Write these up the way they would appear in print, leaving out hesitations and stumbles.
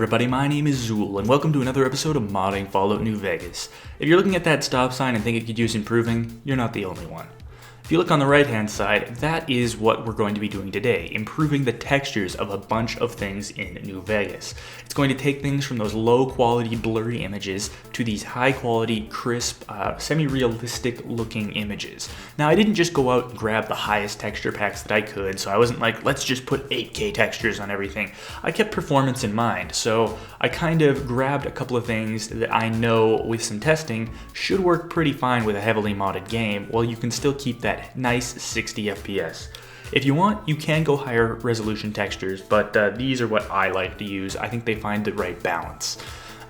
everybody, my name is Zool, and welcome to another episode of Modding Fallout New Vegas. If you're looking at that stop sign and think it could use improving, you're not the only one. If you look on the right hand side, that is what we're going to be doing today, improving the textures of a bunch of things in New Vegas. It's going to take things from those low quality blurry images to these high quality, crisp, semi-realistic looking images. Now I didn't just go out and grab the highest texture packs that I could, so I wasn't like, let's just put 8K textures on everything. I kept performance in mind, so I kind of grabbed a couple of things that I know with some testing should work pretty fine with a heavily modded game, while you can still keep that nice 60 FPS. If you want, you can go higher resolution textures, but these are what I like to use. I think they find the right balance.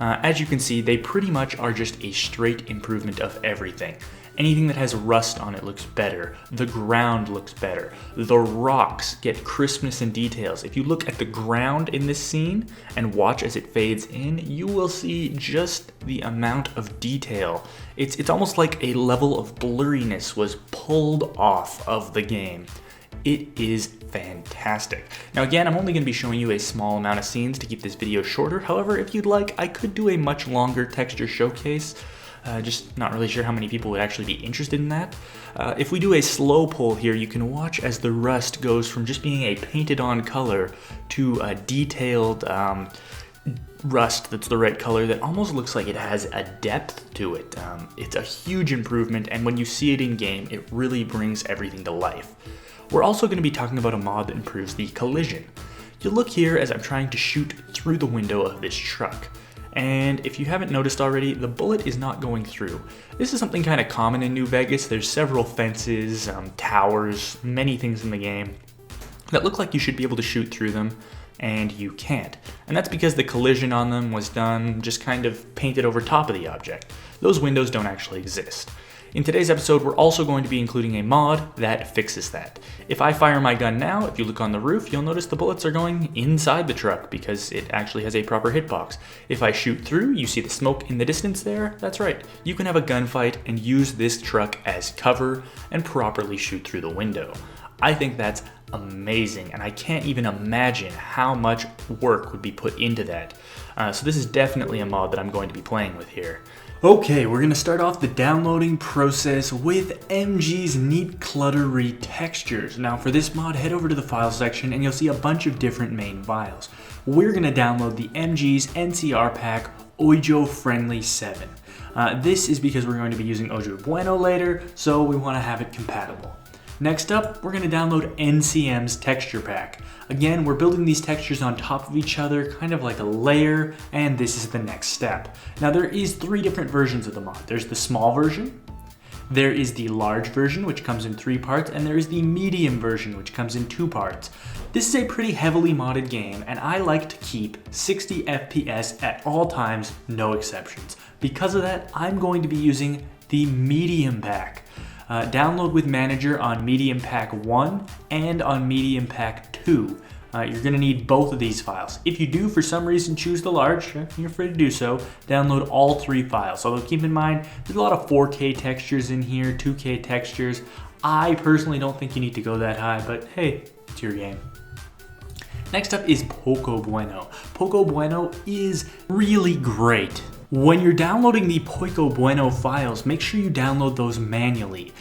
As you can see, they pretty much are just a straight improvement of everything. Anything that has rust on it looks better. The ground looks better. The rocks get crispness and details. If you look at the ground in this scene and watch as it fades in, you will see just the amount of detail. It's almost like a level of blurriness was pulled off of the game. It is fantastic. Now again, I'm only going to be showing you a small amount of scenes to keep this video shorter. However, if you'd like, I could do a much longer texture showcase. Just not really sure how many people would actually be interested in that. If we do a slow pull here, you can watch as the rust goes from just being a painted on color to a detailed rust that's the right color that almost looks like it has a depth to it. It's a huge improvement, and when you see it in game, it really brings everything to life. We're also going to be talking about a mod that improves the collision. You'll look here as I'm trying to shoot through the window of this truck. And if you haven't noticed already, the bullet is not going through. This is something kind of common in New Vegas. There's several fences, towers, many things in the game that look like you should be able to shoot through them, and you can't. And that's because the collision on them was done just kind of painted over top of the object. Those windows don't actually exist. In today's episode, we're also going to be including a mod that fixes that. If I fire my gun now, if you look on the roof, you'll notice the bullets are going inside the truck because it actually has a proper hitbox. If I shoot through, you see the smoke in the distance there? That's right. You can have a gunfight and use this truck as cover and properly shoot through the window. I think that's amazing, and I can't even imagine how much work would be put into that. So this is definitely a mod that I'm going to be playing with here. Okay, we're going to start off the downloading process with MG's Neat Clutter Retextures. Now for this mod, head over to the file section and you'll see a bunch of different main files. We're going to download the MG's NCR pack Ojo Friendly 7. This is because we're going to be using Ojo Bueno later, so we want to have it compatible. Next up, we're going to download NCM's texture pack. Again, we're building these textures on top of each other, kind of like a layer, and this is the next step. Now there is 3 different versions of the mod. There's the small version, there is the large version, which comes in 3 parts, and there is the medium version, which comes in 2 parts. This is a pretty heavily modded game, and I like to keep 60 FPS at all times, no exceptions. Because of that, I'm going to be using the medium pack. Download with Manager on Medium Pack 1 and on Medium Pack 2. You're going to need both of these files. If you do, for some reason, choose the large, you're free to do so. Download all 3 files. Although keep in mind, there's a lot of 4K textures in here, 2K textures. I personally don't think you need to go that high, but hey, it's your game. Next up is Poco Bueno. Poco Bueno is really great. When you're downloading the Poco Bueno files, make sure you download those manually.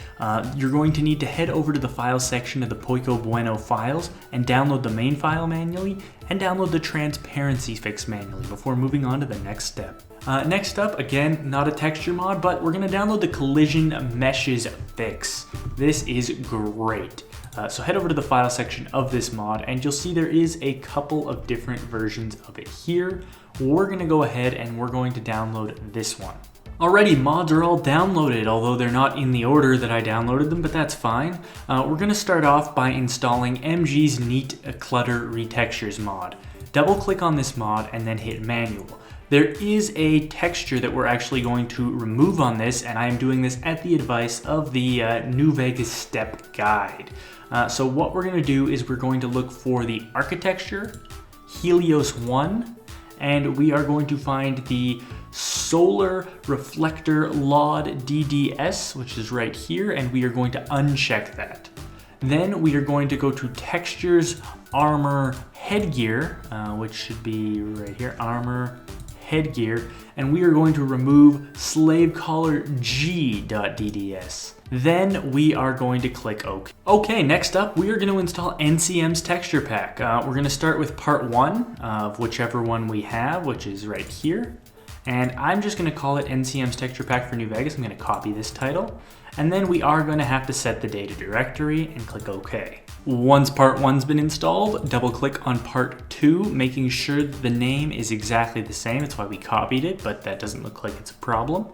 You're going to need to head over to the file section of the Poco Bueno files and download the main file manually and download the transparency fix manually before moving on to the next step. Next up, again, not a texture mod, but we're going to download the collision meshes fix. This is great. So head over to the file section of this mod and you'll see there is a couple of different versions of it here. We're going to go ahead and we're going to download this one. Alrighty, mods are all downloaded, although they're not in the order that I downloaded them, but that's fine. We're going to start off by installing MG's Neat Clutter Retextures mod. Double click on this mod and then hit manual. There is a texture that we're actually going to remove on this, and I am doing this at the advice of the New Vegas Step Guide. So what we're going to do is we're going to look for the Architecture, Helios 1, and we are going to find the Solar Reflector LOD DDS, which is right here, and we are going to uncheck that. Then we are going to go to Textures, Armor, Headgear, which should be right here, Armor, Headgear, and we are going to remove slave collar G.dds. Then we are going to click OK. Okay, next up, we are going to install NCM's texture pack. We're going to start with part 1 of whichever one we have, which is right here. And I'm just going to call it NCM's texture pack for New Vegas. I'm going to copy this title. And then we are going to have to set the data directory and click OK. Once part 1's been installed, double click on part 2, making sure that the name is exactly the same. That's why we copied it, but that doesn't look like it's a problem.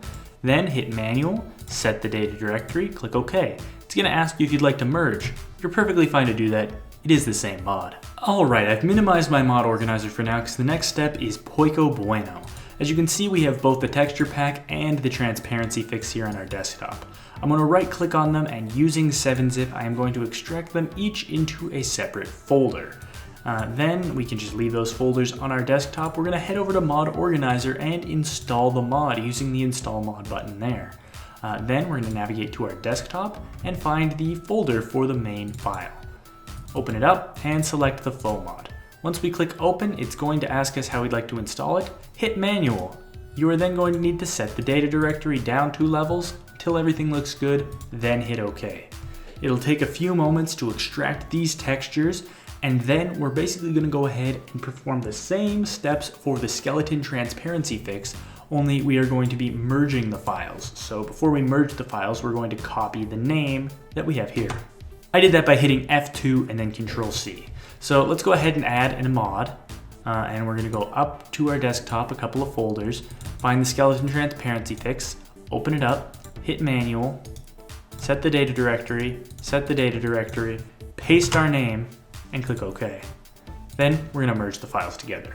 Then hit manual, set the data directory, click OK. It's going to ask you if you'd like to merge. You're perfectly fine to do that. It is the same mod. Alright, I've minimized my mod organizer for now because the next step is Poico Bueno. As you can see, we have both the texture pack and the transparency fix here on our desktop. I'm going to right click on them, and using 7-zip, I am going to extract them each into a separate folder. Then we can just leave those folders on our desktop. We're going to head over to Mod Organizer and install the mod using the Install Mod button there. Then we're going to navigate to our desktop and find the folder for the main file. Open it up and select the full mod. Once we click open, it's going to ask us how we'd like to install it. Hit manual. You are then going to need to set the data directory down 2 levels until everything looks good, then hit OK. It'll take a few moments to extract these textures, and then we're basically going to go ahead and perform the same steps for the skeleton transparency fix, only we are going to be merging the files. So before we merge the files, we're going to copy the name that we have here. I did that by hitting F2 and then Control C. So let's go ahead and add a mod, and we're going to go up to our desktop, a couple of folders, find the skeleton transparency fix, open it up, hit manual, set the data directory, paste our name, and click OK. Then we're going to merge the files together.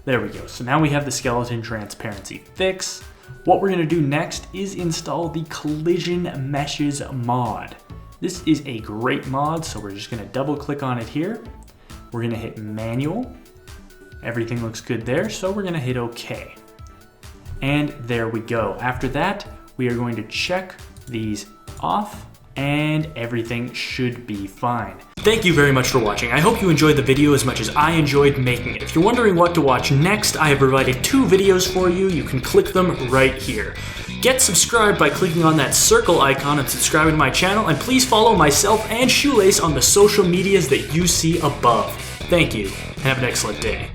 There we go. So now we have the skeleton transparency fix. What we're going to do next is install the collision meshes mod. This is a great mod, so we're just going to double click on it here. We're going to hit manual. Everything looks good there, so we're going to hit OK. And there we go. After that, we are going to check these off, and everything should be fine. Thank you very much for watching. I hope you enjoyed the video as much as I enjoyed making it. If you're wondering what to watch next, I have provided 2 videos for you. You can click them right here. Get subscribed by clicking on that circle icon and subscribing to my channel, and please follow myself and Shoelace on the social medias that you see above. Thank you, and have an excellent day.